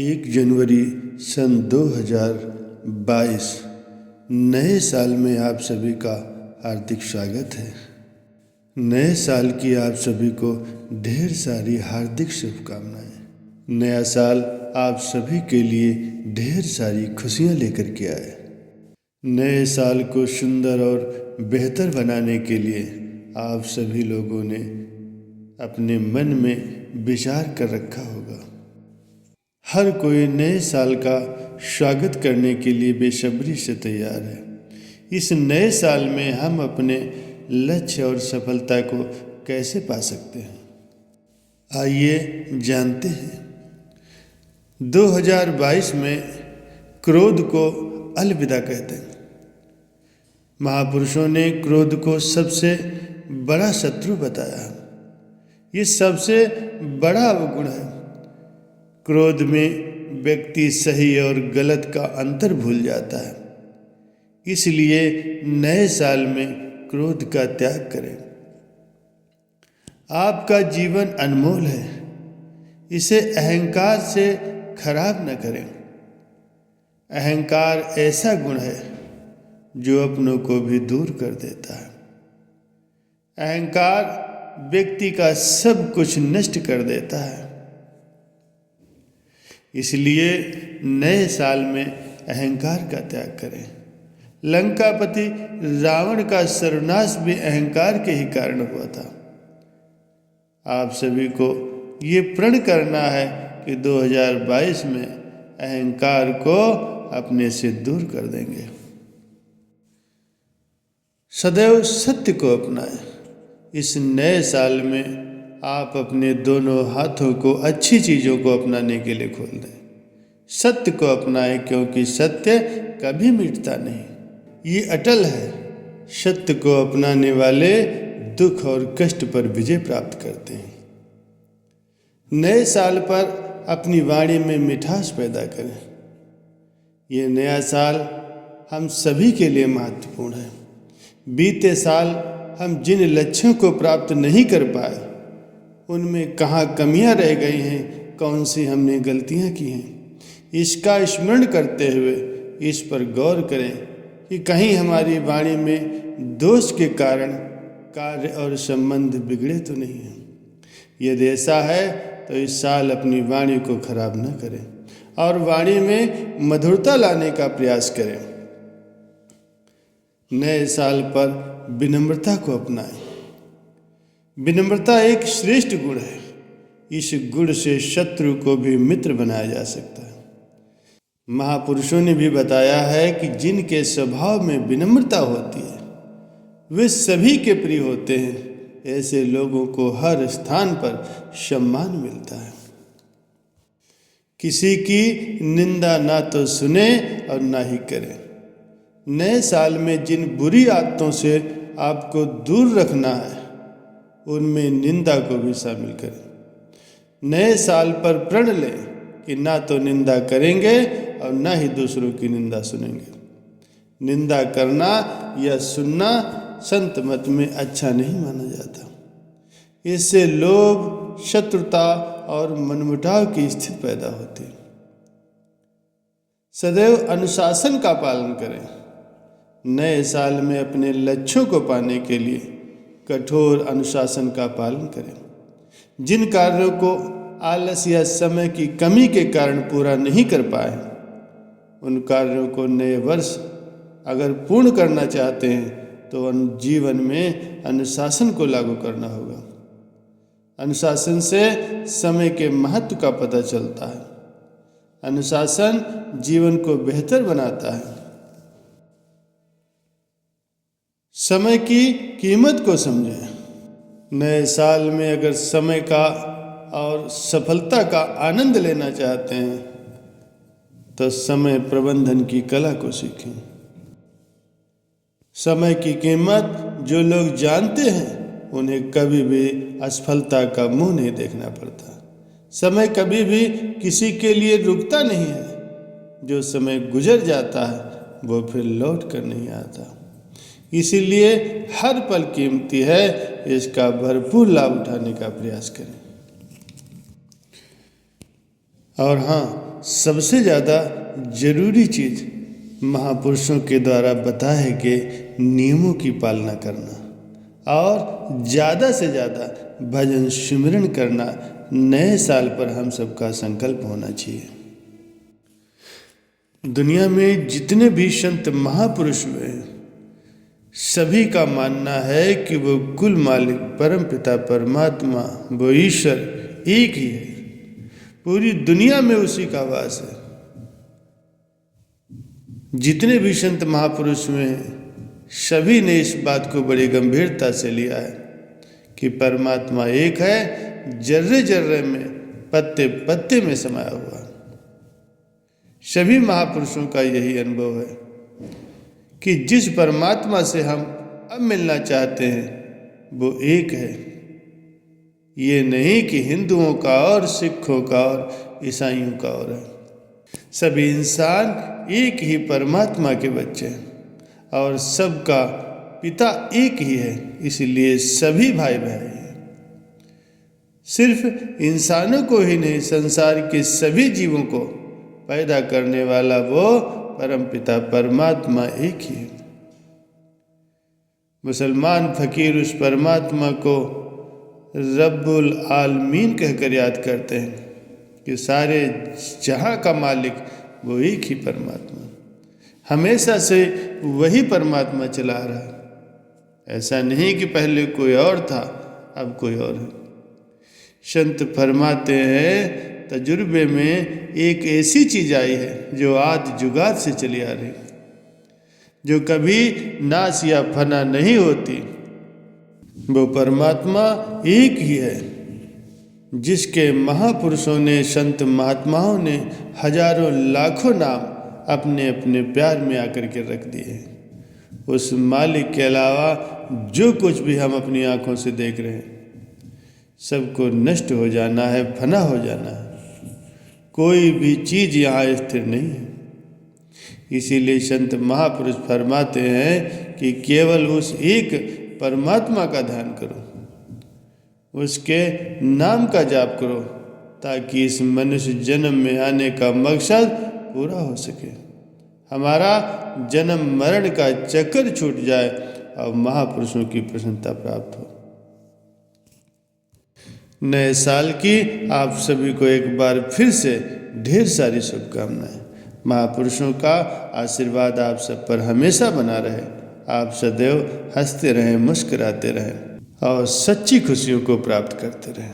1 जनवरी सन 2022 नए साल में आप सभी का हार्दिक स्वागत है। नए साल की आप सभी को ढेर सारी हार्दिक शुभकामनाएं। नया साल आप सभी के लिए ढेर सारी खुशियां लेकर के आए। नए साल को सुंदर और बेहतर बनाने के लिए आप सभी लोगों ने अपने मन में विचार कर रखा होगा। हर कोई नए साल का स्वागत करने के लिए बेसब्री से तैयार है। इस नए साल में हम अपने लक्ष्य और सफलता को कैसे पा सकते हैं, आइए जानते हैं। 2022 में क्रोध को अलविदा कहते हैं। महापुरुषों ने क्रोध को सबसे बड़ा शत्रु बताया। ये सबसे बड़ा अवगुण है। क्रोध में व्यक्ति सही और गलत का अंतर भूल जाता है। इसलिए नए साल में क्रोध का त्याग करें। आपका जीवन अनमोल है, इसे अहंकार से खराब न करें। अहंकार ऐसा गुण है जो अपनों को भी दूर कर देता है। अहंकार व्यक्ति का सब कुछ नष्ट कर देता है। इसलिए नए साल में अहंकार का त्याग करें। लंकापति रावण का सर्वनाश भी अहंकार के ही कारण हुआ था। आप सभी को ये प्रण करना है कि 2022 में अहंकार को अपने से दूर कर देंगे। सदैव सत्य को अपनाएं। इस नए साल में आप अपने दोनों हाथों को अच्छी चीज़ों को अपनाने के लिए खोल दें। सत्य को अपनाएं, क्योंकि सत्य कभी मिटता नहीं, ये अटल है। सत्य को अपनाने वाले दुख और कष्ट पर विजय प्राप्त करते हैं। नए साल पर अपनी वाणी में मिठास पैदा करें। ये नया साल हम सभी के लिए महत्वपूर्ण है। बीते साल हम जिन लक्ष्यों को प्राप्त नहीं कर पाए, उनमें कहाँ कमियां रह गई हैं, कौन सी हमने गलतियां की हैं, इसका स्मरण करते हुए इस पर गौर करें कि कहीं हमारी वाणी में दोष के कारण कार्य और संबंध बिगड़े तो नहीं हैं। यदि ऐसा है तो इस साल अपनी वाणी को खराब न करें और वाणी में मधुरता लाने का प्रयास करें। नए साल पर विनम्रता को अपनाएं। विनम्रता एक श्रेष्ठ गुण है। इस गुण से शत्रु को भी मित्र बनाया जा सकता है। महापुरुषों ने भी बताया है कि जिनके स्वभाव में विनम्रता होती है वे सभी के प्रिय होते हैं। ऐसे लोगों को हर स्थान पर सम्मान मिलता है। किसी की निंदा ना तो सुने और ना ही करें। नए साल में जिन बुरी आदतों से आपको दूर रखना है, उनमें निंदा को भी शामिल करें। नए साल पर प्रण लें कि ना तो निंदा करेंगे और ना ही दूसरों की निंदा सुनेंगे। निंदा करना या सुनना संत मत में अच्छा नहीं माना जाता। इससे लोभ, शत्रुता और मनमुटाव की स्थिति पैदा होती है। सदैव अनुशासन का पालन करें। नए साल में अपने लक्ष्यों को पाने के लिए कठोर अनुशासन का पालन करें। जिन कार्यों को आलस या समय की कमी के कारण पूरा नहीं कर पाए, उन कार्यों को नए वर्ष अगर पूर्ण करना चाहते हैं तो जीवन में अनुशासन को लागू करना होगा। अनुशासन से समय के महत्व का पता चलता है। अनुशासन जीवन को बेहतर बनाता है। समय की कीमत को समझें। नए साल में अगर समय का और सफलता का आनंद लेना चाहते हैं तो समय प्रबंधन की कला को सीखें। समय की कीमत जो लोग जानते हैं, उन्हें कभी भी असफलता का मुंह नहीं देखना पड़ता। समय कभी भी किसी के लिए रुकता नहीं है। जो समय गुजर जाता है वो फिर लौट कर नहीं आता। इसीलिए हर पल कीमती है, इसका भरपूर लाभ उठाने का प्रयास करें। और हाँ, सबसे ज़्यादा जरूरी चीज़ महापुरुषों के द्वारा बताया है कि नियमों की पालना करना और ज़्यादा से ज़्यादा भजन सिमरन करना नए साल पर हम सबका संकल्प होना चाहिए। दुनिया में जितने भी संत महापुरुष हुए सभी का मानना है कि वो कुल मालिक परम पिता परमात्मा वो ईश्वर एक ही है, पूरी दुनिया में उसी का वास है। जितने भी संत महापुरुष हुए सभी ने इस बात को बड़ी गंभीरता से लिया है कि परमात्मा एक है, जर्रे जर्रे में पत्ते पत्ते में समाया हुआ। सभी महापुरुषों का यही अनुभव है कि जिस परमात्मा से हम अब मिलना चाहते हैं वो एक है। ये नहीं कि हिंदुओं का और सिखों का और ईसाइयों का और है। सभी इंसान एक ही परमात्मा के बच्चे हैं और सबका पिता एक ही है, इसलिए सभी भाई भाई हैं। सिर्फ इंसानों को ही नहीं, संसार के सभी जीवों को पैदा करने वाला वो परम पिता परमात्मा एक ही है। मुसलमान फकीर उस परमात्मा को रब्बुल आलमीन कहकर याद करते हैं कि सारे जहां का मालिक वो एक ही परमात्मा, हमेशा से वही परमात्मा चला रहा है। ऐसा नहीं कि पहले कोई और था अब कोई और है। संत फरमाते हैं तजुर्बे में एक ऐसी चीज आई है जो आदि जुगात से चली आ रही, जो कभी नाश या फना नहीं होती। वो परमात्मा एक ही है जिसके महापुरुषों ने, संत महात्माओं ने हजारों लाखों नाम अपने अपने प्यार में आकर के रख दिए। उस मालिक के अलावा जो कुछ भी हम अपनी आंखों से देख रहे हैं सबको नष्ट हो जाना है, फना हो जाना है। कोई भी चीज यहाँ स्थिर नहीं है। इसीलिए संत महापुरुष फरमाते हैं कि केवल उस एक परमात्मा का ध्यान करो, उसके नाम का जाप करो, ताकि इस मनुष्य जन्म में आने का मकसद पूरा हो सके, हमारा जन्म मरण का चक्कर छूट जाए और महापुरुषों की प्रसन्नता प्राप्त हो। नए साल की आप सभी को एक बार फिर से ढेर सारी शुभकामनाएं। महापुरुषों का आशीर्वाद आप सब पर हमेशा बना रहे। आप सदैव हंसते रहें, मुस्कुराते रहें और सच्ची खुशियों को प्राप्त करते रहें।